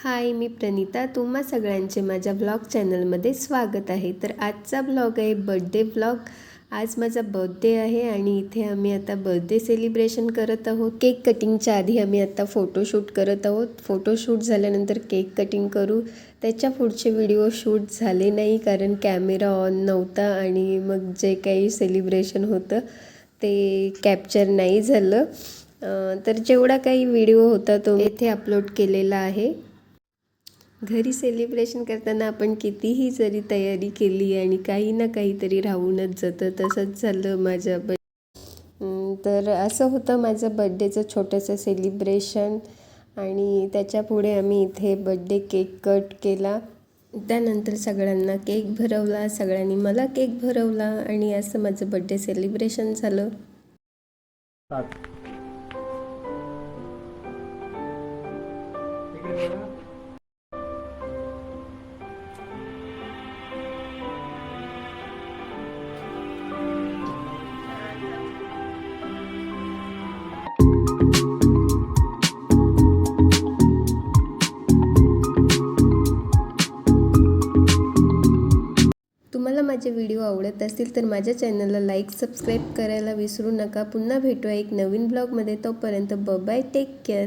हाय, मी प्रणिता. तुम्हा सगळ्यांचे माझ्या ब्लॉग चॅनलमध्ये स्वागत आहे. तर आजचा ब्लॉग आहे बर्थडे ब्लॉग. आज माझा बर्थडे आहे आणि इथे आम्ही आता बर्थडे सेलिब्रेशन करत आहोत. केक कटिंगच्या आधी आम्ही आता फोटोशूट करत आहोत. फोटोशूट झाल्यानंतर केक कटिंग करू. त्याच्या पुढचे व्हिडिओ शूट झाले नाही कारण कॅमेरा ऑन नव्हता आणि मग जे काही सेलिब्रेशन होतं ते कॅप्चर नाही झालं. तर जेवढा काही व्हिडिओ होता तो इथे अपलोड केलेला आहे. घरी सेलिब्रेशन करताना आपण कितीही जरी तयारी केली आणि काही ना काहीतरी राहूनच जातं. तसंच झालं माझ्या तर असं होतं माझं बड्डेचं छोटंसं सेलिब्रेशन आणि त्याच्या पुढे आम्ही इथे बड्डे केक कट केला. त्यानंतर सगळ्यांना केक भरवला, सगळ्यांनी मला केक भरवला आणि असं माझं बड्डे सेलिब्रेशन झालं. तुम्हाला माझे व्हिडिओ आवडत असतील तर माझ्या चॅनलला लाईक सबस्क्राईब करायला विसरू नका. पुन्हा भेटूया एक नवीन ब्लॉगमध्ये. तोपर्यंत बाय, टेक केअर.